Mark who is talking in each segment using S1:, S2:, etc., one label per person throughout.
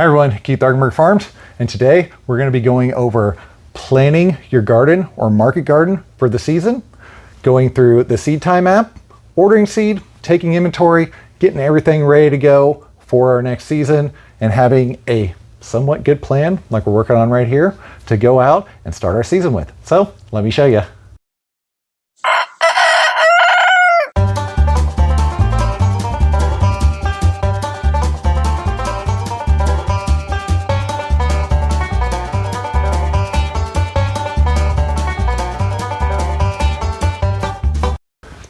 S1: Hi everyone, Keith Argenberg Farms, and today we're going to be going over planning your garden or market garden for the season, going through the SeedTime app, ordering seed, taking inventory, getting everything ready to go for our next season, and having a somewhat good plan, like we're working on right here, to go out and start our season with. So let me show you.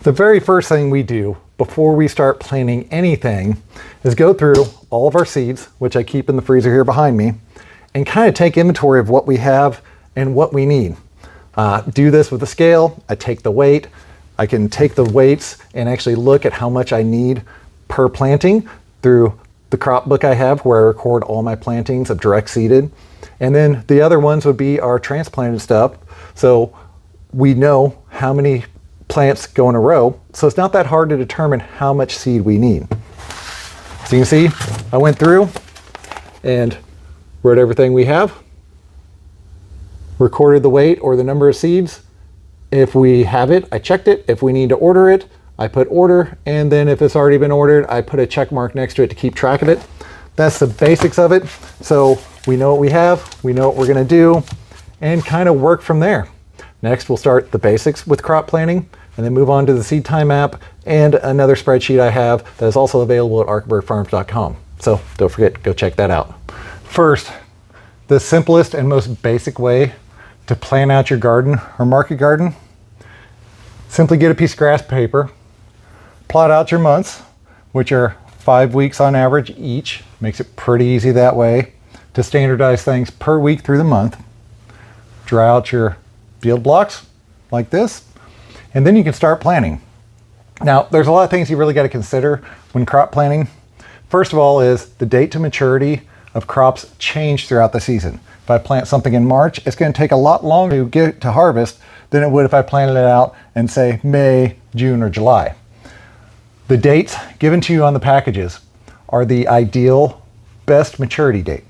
S1: The very first thing we do before we start planning anything is go through all of our seeds, which I keep in the freezer here behind me, and kind of take inventory of what we have and what we need. Do this with a scale. I take the weight. I can take the weights and actually look at how much I need per planting through the crop book I have, where I record all my plantings of direct seeded. And then the other ones would be our transplanted stuff. So we know how many plants go in a row, so it's not that hard to determine how much seed we need. So you can see I went through and wrote everything we have, recorded the weight or the number of seeds. If we have it, I checked it. If we need to order it, I put order, and then if it's already been ordered, I put a check mark next to it to keep track of it. That's the basics of it. So we know what we have, we know what we're going to do, and kind of work from there. Next, we'll start the basics with crop planning, and then move on to the SeedTime app and another spreadsheet I have that is also available at argenbergfarms.com. So don't forget, go check that out. First, the simplest and most basic way to plan out your garden or market garden, simply get a piece of grass paper, plot out your months, which are 5 weeks on average each. Makes it pretty easy that way to standardize things per week through the month. Draw out your field blocks like this, and then you can start planning. Now, there's a lot of things you really got to consider when crop planning. First of all is the date to maturity of crops change throughout the season. If I plant something in March, it's going to take a lot longer to get to harvest than it would if I planted it out in, say, May, June, or July. The dates given to you on the packages are the ideal best maturity date.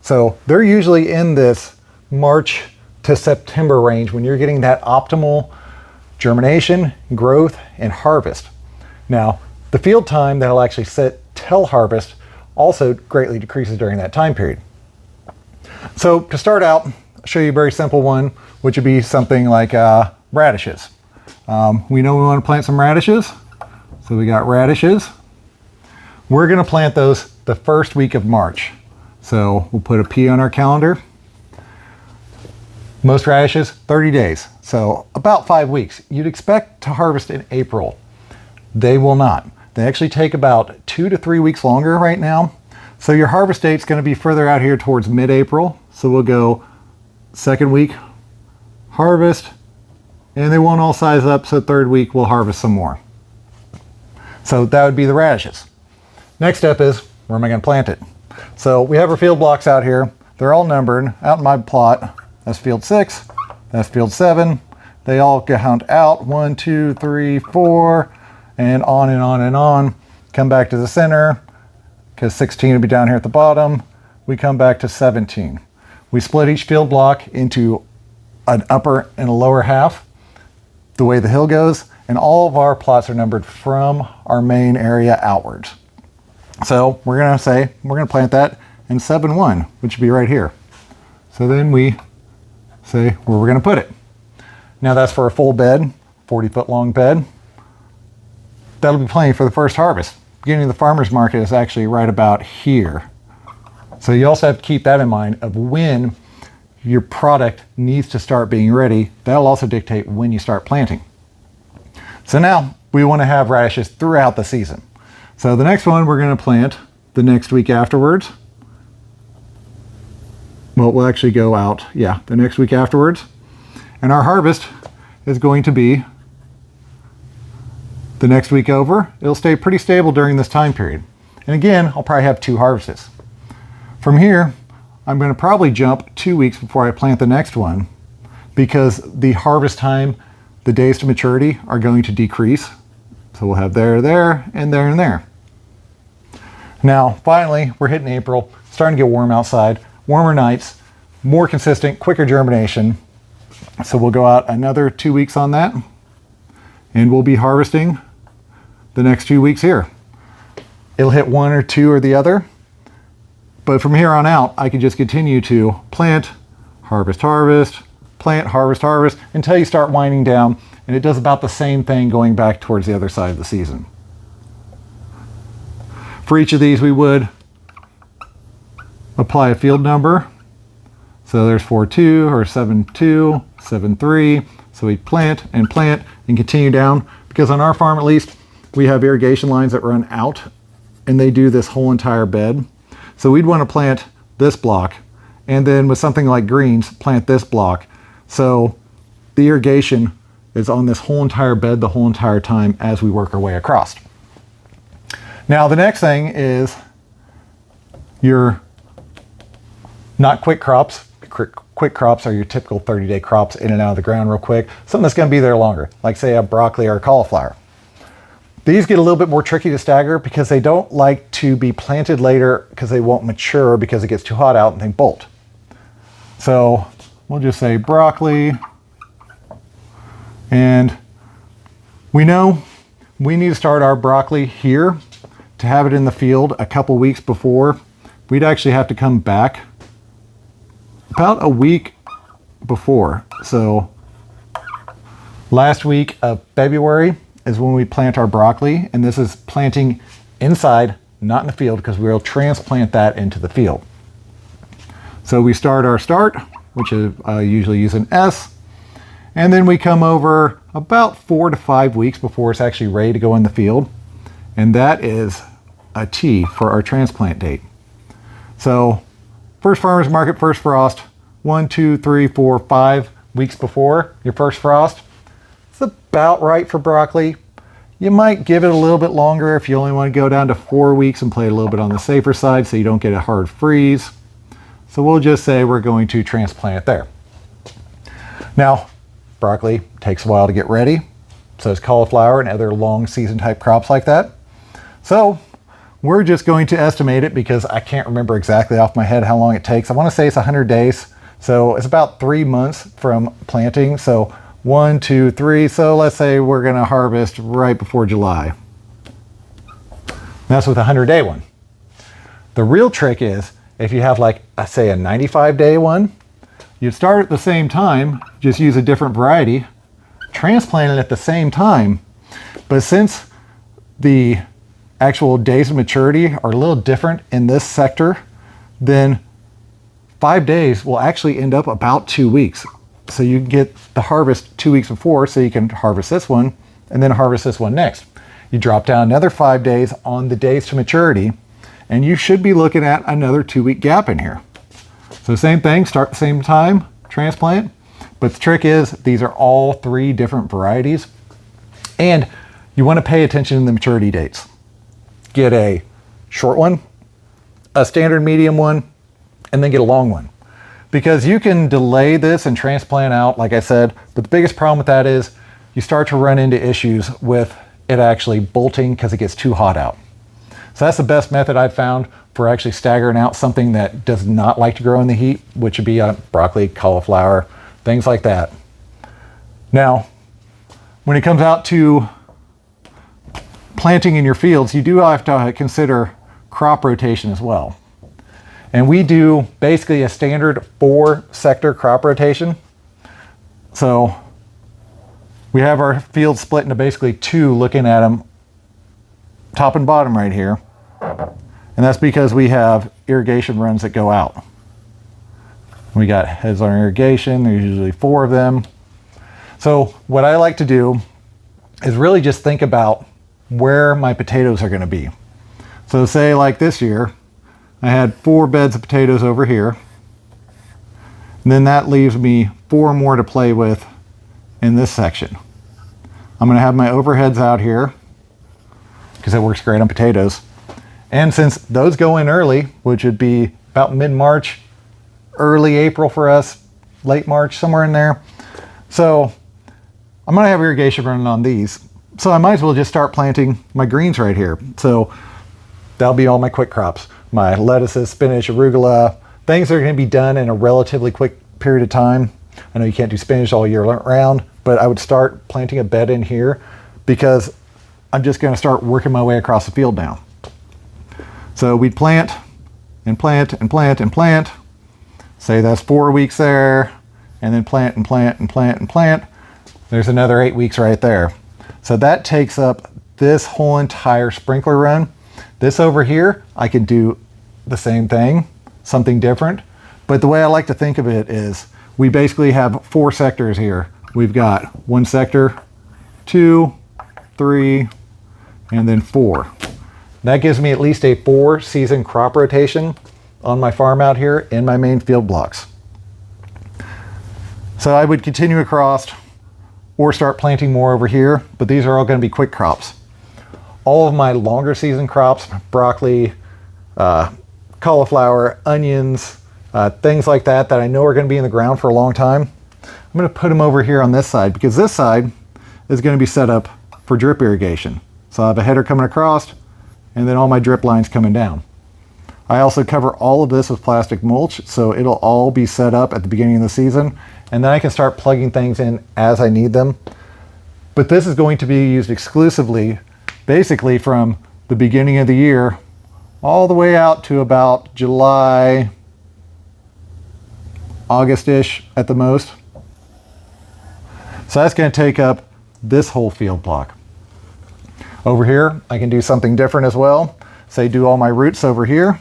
S1: So they're usually in this March to September range when you're getting that optimal germination, growth, and harvest. Now, the field time that'll actually sit till harvest also greatly decreases during that time period. So to start out, I'll show you a very simple one, which would be something like radishes. We know we want to plant some radishes, so we got radishes. We're going to plant those the first week of March. So we'll put a P on our calendar. Most radishes, 30 days, so about 5 weeks. You'd expect to harvest in April. They will not. They actually take about 2 to 3 weeks longer right now. So your harvest date's going to be further out here towards mid-April. So we'll go second week, harvest, and they won't all size up, so third week we'll harvest some more. So that would be the radishes. Next step is, where am I going to plant it? So we have our field blocks out here. They're all numbered out in my plot. That's field 6, that's field 7. They all count out 1, 2, 3, 4, and on and on and on. Come back to the center, because 16 will be down here at the bottom. We come back to 17. We split each field block into an upper and a lower half, the way the hill goes, and all of our plots are numbered from our main area outwards. So we're going to say, we're going to plant that in 7-1, which would be right here. So then we say where we're going to put it. Now that's for a full bed, 40-foot long bed. That'll be plenty for the first harvest. Beginning of the farmer's market is actually right about here. So you also have to keep that in mind of when your product needs to start being ready. That'll also dictate when you start planting. So now we want to have radishes throughout the season. So the next one we're going to plant the next week afterwards. Well, we'll actually go out, the next week afterwards. And our harvest is going to be the next week over. It'll stay pretty stable during this time period. And again, I'll probably have 2 harvests. From here, I'm going to probably jump 2 weeks before I plant the next one, because the harvest time, the days to maturity are going to decrease. So we'll have there, and there, and there. Now, finally, we're hitting April, starting to get warm outside, warmer nights, more consistent, quicker germination. So we'll go out another 2 weeks on that, and we'll be harvesting the next 2 weeks here. It'll hit one or two or the other, but from here on out, I can just continue to plant, harvest, harvest, plant, harvest, harvest, until you start winding down, and it does about the same thing going back towards the other side of the season. For each of these, we would apply a field number. So there's 4-2 or 7-2, 7-3. So we plant and continue down, because on our farm at least, we have irrigation lines that run out and they do this whole entire bed. So we'd want to plant this block, and then with something like greens, plant this block. So the irrigation is on this whole entire bed the whole entire time as we work our way across. Now the next thing is your not quick crops. Quick crops are your typical 30-day crops in and out of the ground real quick. Something that's going to be there longer, like say a broccoli or a cauliflower. These get a little bit more tricky to stagger because they don't like to be planted later because they won't mature because it gets too hot out and they bolt. So we'll just say broccoli, and we know we need to start our broccoli here to have it in the field a couple weeks before. We'd actually have to come back about a week before. So last week of February is when we plant our broccoli, and this is planting inside, not in the field, because we'll transplant that into the field. So we start our start, which is I usually use an S, and then we come over about 4 to 5 weeks before it's actually ready to go in the field, and that is a T for our transplant date. So first farmer's market, first frost, 1, 2, 3, 4, 5 weeks before your first frost. It's about right for broccoli. You might give it a little bit longer if you only want to go down to 4 weeks and play a little bit on the safer side so you don't get a hard freeze. So we'll just say we're going to transplant it there. Now, broccoli takes a while to get ready. So does cauliflower and other long season type crops like that. So we're just going to estimate it because I can't remember exactly off my head how long it takes. I want to say it's 100 days. So it's about 3 months from planting. So 1, 2, 3. So let's say we're going to harvest right before July. That's with a 100-day one. The real trick is if you have like, say a 95-day one, you'd start at the same time, just use a different variety, transplant it at the same time. But since the actual days of maturity are a little different in this sector, then 5 days will actually end up about 2 weeks. So you get the harvest 2 weeks before, so you can harvest this one and then harvest this one next. You drop down another 5 days on the days to maturity, and you should be looking at another 2 week gap in here. So same thing, start at the same time, transplant. But the trick is these are all 3 different varieties, and you want to pay attention to the maturity dates. Get a short one, a standard medium one, and then get a long one. Because you can delay this and transplant out, like I said, but the biggest problem with that is you start to run into issues with it actually bolting because it gets too hot out. So that's the best method I've found for actually staggering out something that does not like to grow in the heat, which would be broccoli, cauliflower, things like that. Now, when it comes out to planting in your fields, you do have to consider crop rotation as well. And we do basically a standard 4-sector crop rotation. So we have our fields split into basically 2, looking at them top and bottom right here. And that's because we have irrigation runs that go out. We got heads on irrigation, there's usually 4 of them. So what I like to do is really just think about where my potatoes are going to be. So say like this year, I had 4 beds of potatoes over here. And then that leaves me 4 more to play with in this section. I'm going to have my overheads out here because it works great on potatoes. And since those go in early, which would be about mid-March, early April for us, late March, somewhere in there. So I'm going to have irrigation running on these. So I might as well just start planting my greens right here. So That'll be all my quick crops. My lettuces, spinach, arugula, things that are going to be done in a relatively quick period of time. I know you can't do spinach all year round, but I would start planting a bed in here because I'm just going to start working my way across the field now. So we'd plant and plant and plant and plant. Say that's 4 weeks there, and then plant and plant and plant and plant. There's another 8 weeks right there. So that takes up this whole entire sprinkler run. This over here, I could do the same thing, something different. But the way I like to think of it is we basically have 4 sectors here. We've got 1 sector, 2, 3, and then 4. That gives me at least a 4-season crop rotation on my farm out here in my main field blocks. So I would continue across or start planting more over here, but these are all going to be quick crops. All of my longer season crops, broccoli, cauliflower, onions, things like that I know are going to be in the ground for a long time, I'm going to put them over here on this side because this side is going to be set up for drip irrigation. So I have a header coming across and then all my drip lines coming down. I also cover all of this with plastic mulch, so it'll all be set up at the beginning of the season, and then I can start plugging things in as I need them. But this is going to be used exclusively, basically from the beginning of the year all the way out to about July, August-ish at the most. So that's going to take up this whole field block. Over here, I can do something different as well. Say do all my roots over here.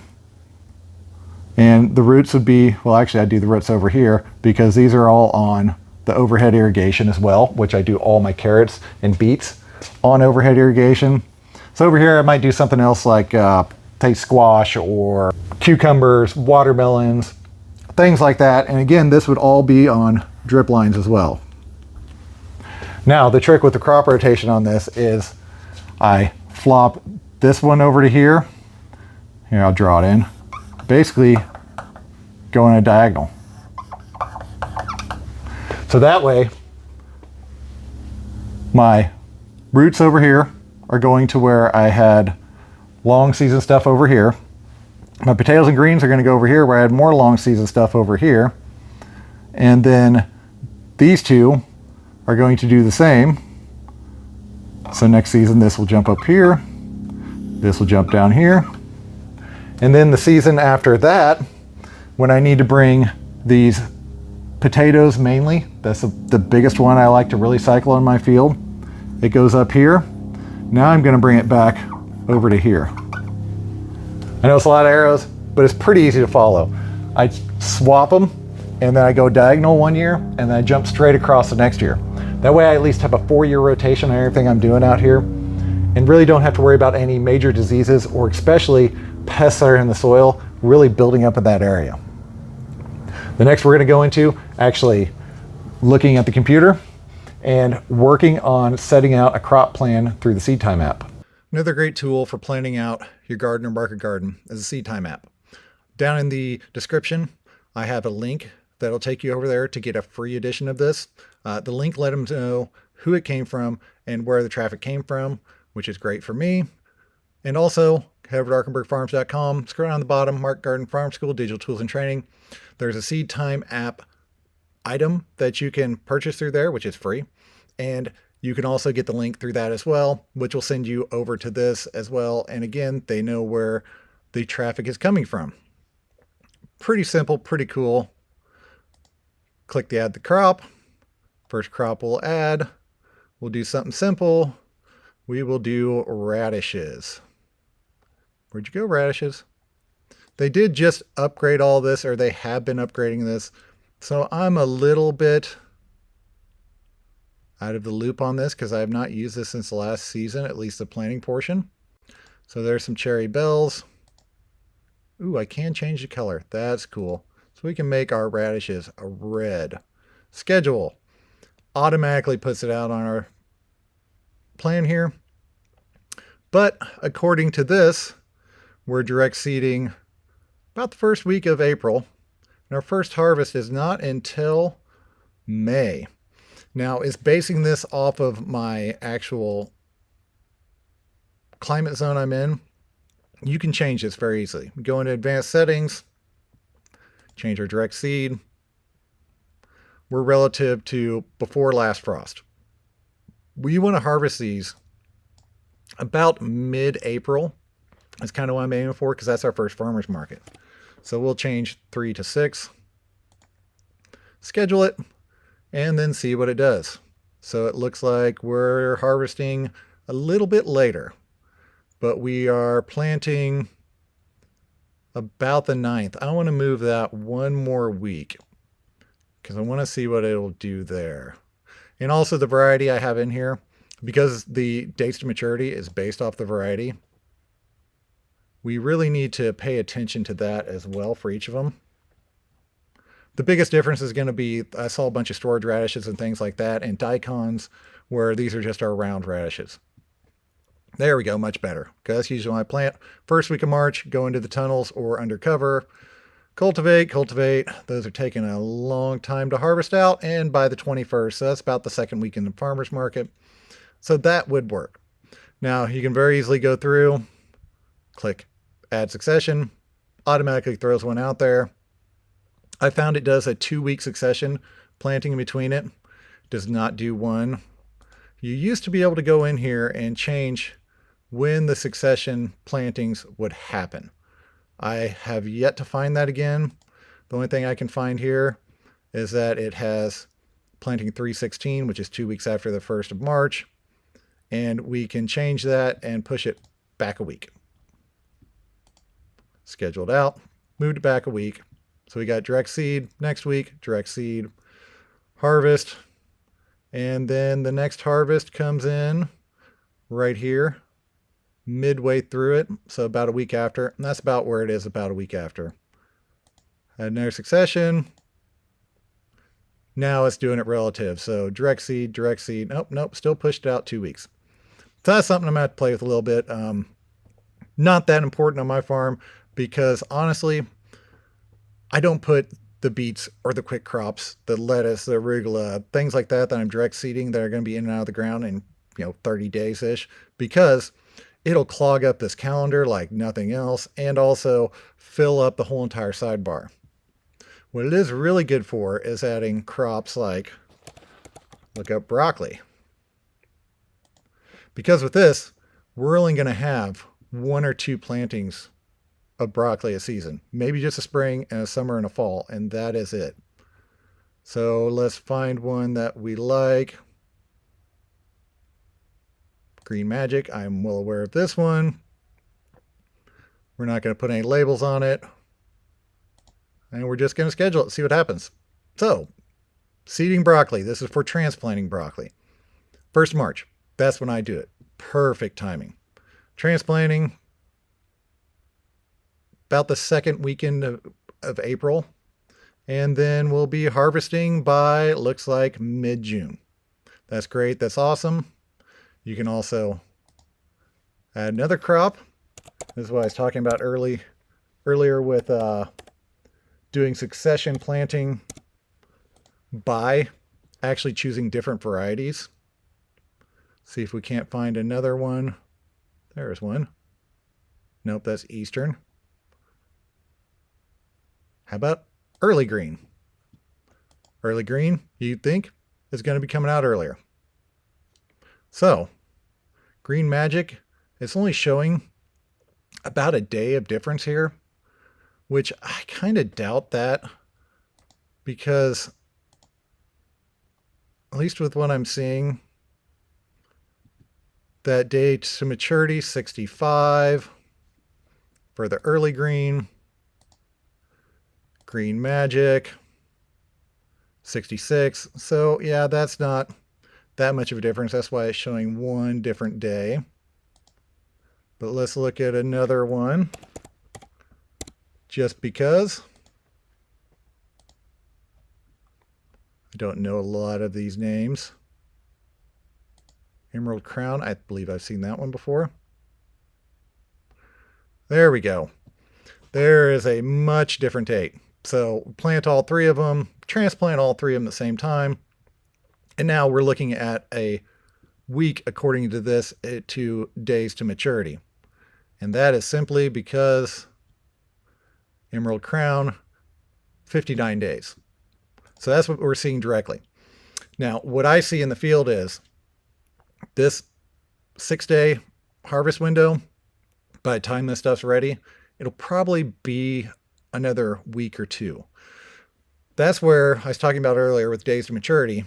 S1: And the roots would be, well, actually I do the roots over here because these are all on the overhead irrigation as well, which I do all my carrots and beets on overhead irrigation. So over here I might do something else like say squash or cucumbers, watermelons, things like that. And again, this would all be on drip lines as well. Now the trick with the crop rotation on this is I flop this one over to here. Here, I'll draw it in. Basically go in a diagonal. So that way my roots over here are going to where I had long season stuff over here. My potatoes and greens are going to go over here where I had more long season stuff over here. And then these two are going to do the same. So next season this will jump up here. This will jump down here. And then the season after that, when I need to bring these potatoes mainly, that's the biggest one I like to really cycle in my field, it goes up here. Now I'm going to bring it back over to here. I know it's a lot of arrows, but it's pretty easy to follow. I swap them and then I go diagonal one year and then I jump straight across the next year. That way I at least have a 4-year rotation on everything I'm doing out here and really don't have to worry about any major diseases or especially pests that are in the soil really building up in that area. The next we're going to go into actually looking at the computer and working on setting out a crop plan through the SeedTime app. Another great tool for planning out your garden or market garden is the SeedTime app. Down in the description, I have a link that'll take you over there to get a free edition of this. The link let them know who it came from and where the traffic came from, which is great for me. And also, head over to arkenbergfarms.com, scroll down the bottom, Market Garden Farm School, Digital Tools and Training. There's a SeedTime app item that you can purchase through there, which is free. And you can also get the link through that as well, which will send you over to this as well. And again, they know where the traffic is coming from. Pretty simple, pretty cool. Click the add the crop. First crop we'll add. We'll do something simple. We will do radishes. Where'd you go, radishes? They did just upgrade all this, or they have been upgrading this. So I'm a little bit out of the loop on this because I have not used this since the last season, at least the planting portion. So there's some cherry bells. Ooh, I can change the color. That's cool. So we can make our radishes a red. Schedule automatically puts it out on our plan here. But according to this, we're direct seeding about the first week of April. And our first harvest is not until May. Now, it's basing this off of my actual climate zone I'm in. you can change this very easily. Go into advanced settings, change our direct seed. We're relative to before last frost. We want to harvest these about mid-April. That's kind of what I'm aiming for because that's our first farmer's market. So we'll change 3 to 6, schedule it, and then see what it does. So it looks like we're harvesting a little bit later, but we are planting about the 9th. I want to move that one more week because I want to see what it'll do there. And also the variety I have in here, because the dates to maturity is based off the variety, we really need to pay attention to that as well for each of them. The biggest difference is going to be, I saw a bunch of storage radishes and things like that, and daikons, where these are just our round radishes. There we go, much better. Because that's usually when I plant. First week of March, go into the tunnels or undercover. Cultivate. Those are taking a long time to harvest out, and by the 21st, so that's about the second week in the farmer's market. So that would work. Now, you can very easily go through, click Add Succession, automatically throws one out there. I found it does a 2-week succession, planting in between it. Does not do one. You used to be able to go in here and change when the succession plantings would happen. I have yet to find that again. The only thing I can find here is that it has planting 316, which is 2 weeks after the 1st of March. And we can change that and push it back a week. Scheduled out, moved it back a week. So we got direct seed next week, direct seed, harvest. And then the next harvest comes in right here, midway through it. So about a week after, and that's about where it is about a week after. Another succession. Now it's doing it relative. So direct seed. Nope, still pushed it out 2 weeks. So that's something I'm going to have to play with a little bit. Not that important on my farm because honestly, I don't put the beets or the quick crops, the lettuce, the arugula, things like that I'm direct seeding that are going to be in and out of the ground in 30 days-ish, because it'll clog up this calendar like nothing else and also fill up the whole entire sidebar. What it is really good for is adding crops like, look up broccoli. Because with this, we're only going to have 1 or 2 plantings of broccoli a season, maybe just a spring and a summer and a fall, and that is it. So let's find one that we like. Green Magic, I'm well aware of this one. We're not going to put any labels on it, and we're just going to schedule it, see what happens. So, seeding broccoli, this is for transplanting broccoli. 1st March, that's when I do it. Perfect timing. Transplanting, about the 2nd weekend of April, and then we'll be harvesting by, looks like, mid-June. That's great. That's awesome. You can also add another crop. This is what I was talking about earlier with doing succession planting by actually choosing different varieties. See if we can't find another one. There's one. Nope, that's Eastern. How about early green? Early green, you'd think, is going to be coming out earlier. So, Green Magic, it's only showing about a day of difference here, which I kind of doubt that, because at least with what I'm seeing, that day to maturity, 65 for the early green. Green Magic, 66. So yeah, that's not that much of a difference. That's why it's showing one different day. But let's look at another one, just because. I don't know a lot of these names. Emerald Crown, I believe I've seen that one before. There we go. There is a much different date. So plant all 3 of them, transplant all 3 of them at the same time. And now we're looking at a week, according to this, 2 days to maturity. And that is simply because Emerald Crown, 59 days. So that's what we're seeing directly. Now, what I see in the field is this 6-day harvest window. By the time this stuff's ready, it'll probably be another week or two. That's where I was talking about earlier with days to maturity.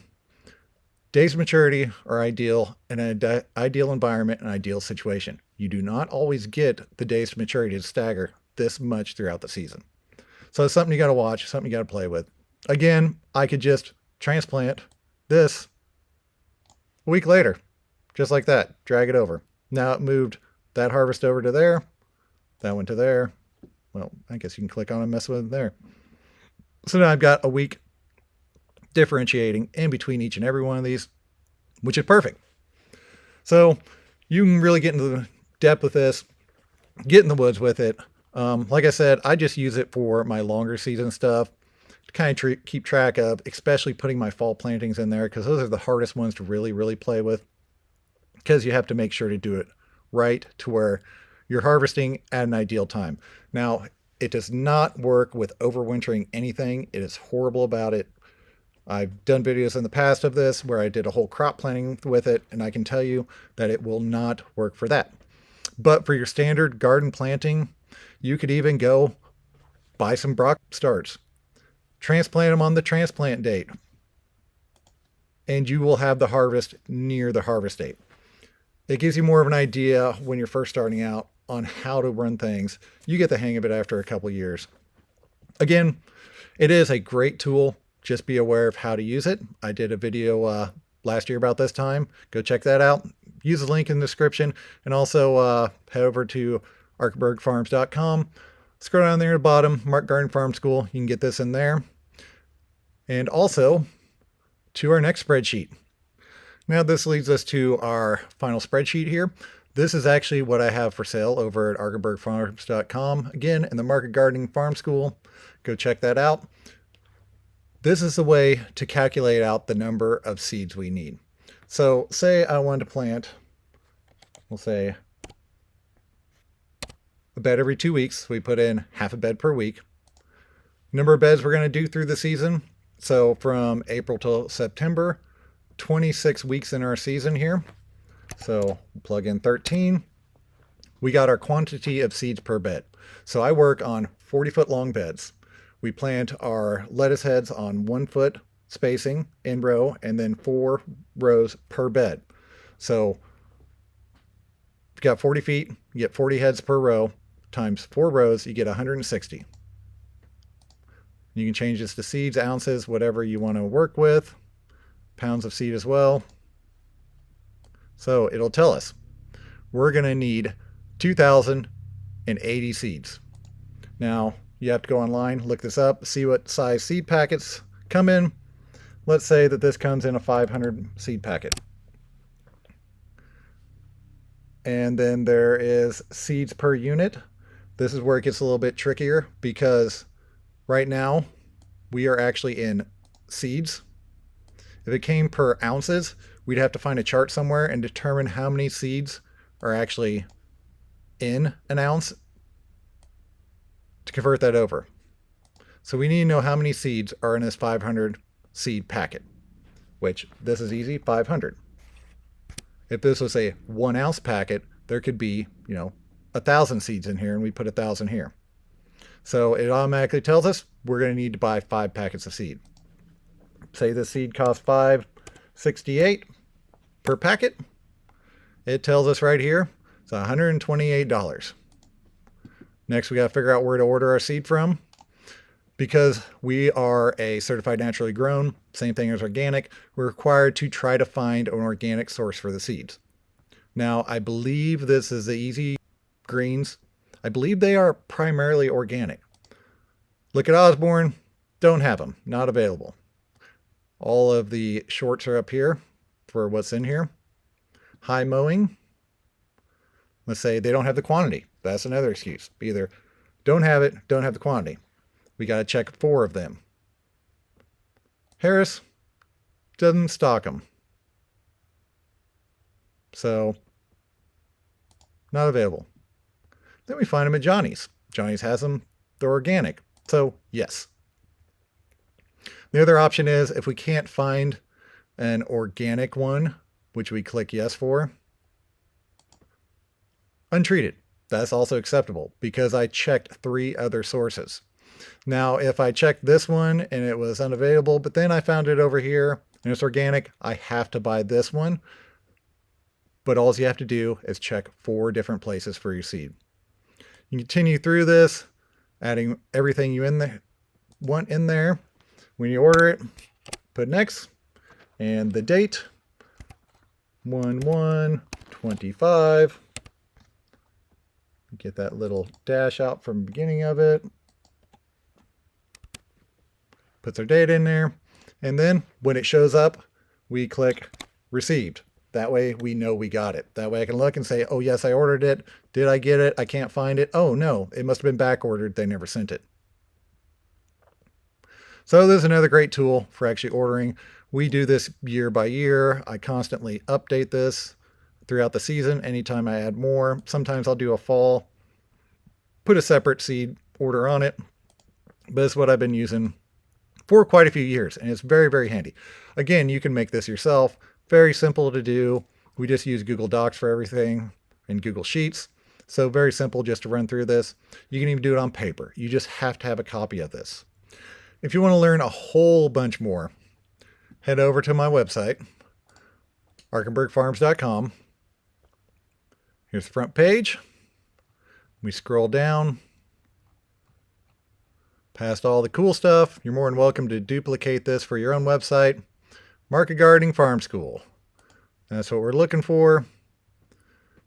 S1: Days of maturity are ideal in an ideal environment, an ideal situation. You do not always get the days to maturity to stagger this much throughout the season. So it's something you got to watch, something you got to play with. Again, I could just transplant this a week later, just like that, drag it over. Now it moved that harvest over to there, that went to there. Well, I guess you can click on and mess with it there. So now I've got a week differentiating in between each and every one of these, which is perfect. So you can really get into the depth with this, get in the woods with it. Like I said, I just use it for my longer season stuff to kind of keep track of, especially putting my fall plantings in there, because those are the hardest ones to really, really play with, because you have to make sure to do it right to where you're harvesting at an ideal time. Now, it does not work with overwintering anything. It is horrible about it. I've done videos in the past of this where I did a whole crop planting with it, and I can tell you that it will not work for that. But for your standard garden planting, you could even go buy some Brock starts, transplant them on the transplant date, and you will have the harvest near the harvest date. It gives you more of an idea when you're first starting out on how to run things. You get the hang of it after a couple years. Again, it is a great tool. Just be aware of how to use it. I did a video last year about this time. Go check that out. Use the link in the description, and also head over to arkenbergfarms.com. Scroll down there at the bottom, Mark Garden Farm School. You can get this in there. And also to our next spreadsheet. Now this leads us to our final spreadsheet here. This is actually what I have for sale over at arkenbergfarms.com. Again, in the Market Gardening Farm School. Go check that out. This is the way to calculate out the number of seeds we need. So say I wanted to plant, we'll say a bed every 2 weeks. We put in half a bed per week. Number of beds we're going to do through the season. So from April till September, 26 weeks in our season here. So plug in 13. We got our quantity of seeds per bed. So I work on 40-foot long beds. We plant our lettuce heads on 1 foot spacing in row, and then 4 rows per bed. So if you got 40 feet, you get 40 heads per row times 4 rows, you get 160. You can change this to seeds, ounces, whatever you want to work with. Pounds of seed as well. So it'll tell us we're going to need 2,080 seeds. Now you have to go online, look this up, see what size seed packets come in. Let's say that this comes in a 500 seed packet. And then there is seeds per unit. This is where it gets a little bit trickier, because right now we are actually in seeds. If it came per ounces, we'd have to find a chart somewhere and determine how many seeds are actually in an ounce to convert that over. So we need to know how many seeds are in this 500 seed packet, which this is easy, 500. If this was a 1 ounce packet, there could be, 1,000 seeds in here, and we put 1,000 here. So it automatically tells us we're going to need to buy 5 packets of seed. Say the seed costs $5.68 per packet. It tells us right here it's $128. Next, we got to figure out where to order our seed from. Because we are a certified naturally grown, same thing as organic, we're required to try to find an organic source for the seeds. Now, I believe this is the Easy Greens. I believe they are primarily organic. Look at Osborne, don't have them, not available. All of the shorts are up here for what's in here. High mowing. Let's say they don't have the quantity. That's another excuse. Either don't have it, don't have the quantity. We got to check 4 of them. Harris doesn't stock them. So, not available. Then we find them at Johnny's. Johnny's has them. They're organic. So yes. The other option is if we can't find an organic one, which we click yes for, untreated. That's also acceptable because I checked 3 other sources. Now, if I checked this one and it was unavailable, but then I found it over here and it's organic, I have to buy this one. But all you have to do is check 4 different places for your seed. You continue through this, adding everything you want in there. When you order it, put next and the date, 1/1/25. Get that little dash out from the beginning of it. Puts our date in there. And then when it shows up, we click received. That way we know we got it. That way I can look and say, oh yes, I ordered it. Did I get it? I can't find it. Oh no, it must have been back ordered. They never sent it. So this is another great tool for actually ordering. We do this year by year. I constantly update this throughout the season. Anytime I add more, sometimes I'll do a fall, put a separate seed order on it. But it's what I've been using for quite a few years, and it's very, very handy. Again, you can make this yourself. Very simple to do. We just use Google Docs for everything and Google Sheets. So very simple just to run through this. You can even do it on paper. You just have to have a copy of this. If you want to learn a whole bunch more, head over to my website, arkenbergfarms.com. Here's the front page. We scroll down past all the cool stuff. You're more than welcome to duplicate this for your own website. Market Gardening Farm School. That's what we're looking for.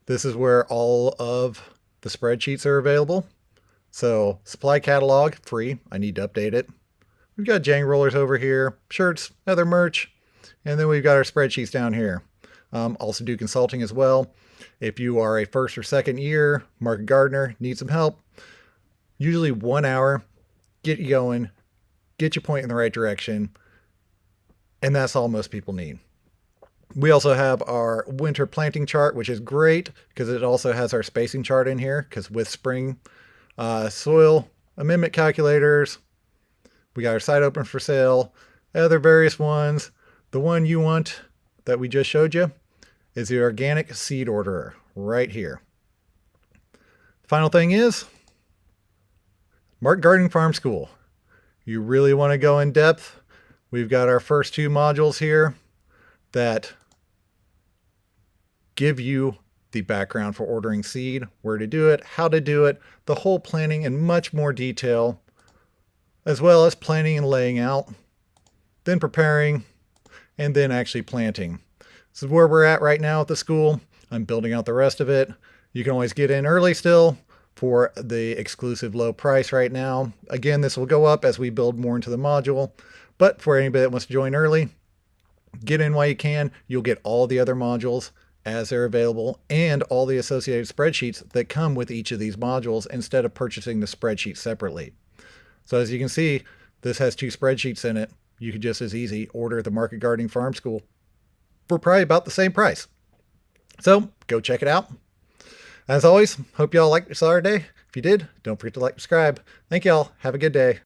S1: This is where all of the spreadsheets are available. So supply catalog, free. I need to update it. We've got Jang rollers over here, shirts, other merch, and then we've got our spreadsheets down here. Also do consulting as well. If you are a first or second year market gardener, need some help, usually 1 hour, get you going, get you pointing in the right direction, and that's all most people need. We also have our winter planting chart, which is great because it also has our spacing chart in here, because with spring soil amendment calculators, we got our site open for sale, other various ones. The one you want that we just showed you is the organic seed orderer right here. Final thing is Market Gardening Farm School. You really want to go in depth. We've got our first 2 modules here that give you the background for ordering seed, where to do it, how to do it, the whole planning in much more detail, as well as planning and laying out, then preparing, and then actually planting. This is where we're at right now at the school. I'm building out the rest of it. You can always get in early still for the exclusive low price right now. Again, this will go up as we build more into the module, but for anybody that wants to join early, get in while you can. You'll get all the other modules as they're available and all the associated spreadsheets that come with each of these modules instead of purchasing the spreadsheet separately. So as you can see, this has 2 spreadsheets in it. You could just as easy order the Market Gardening Farm School for probably about the same price. So go check it out. As always, hope y'all liked this Saturday. If you did, don't forget to like, subscribe. Thank y'all. Have a good day.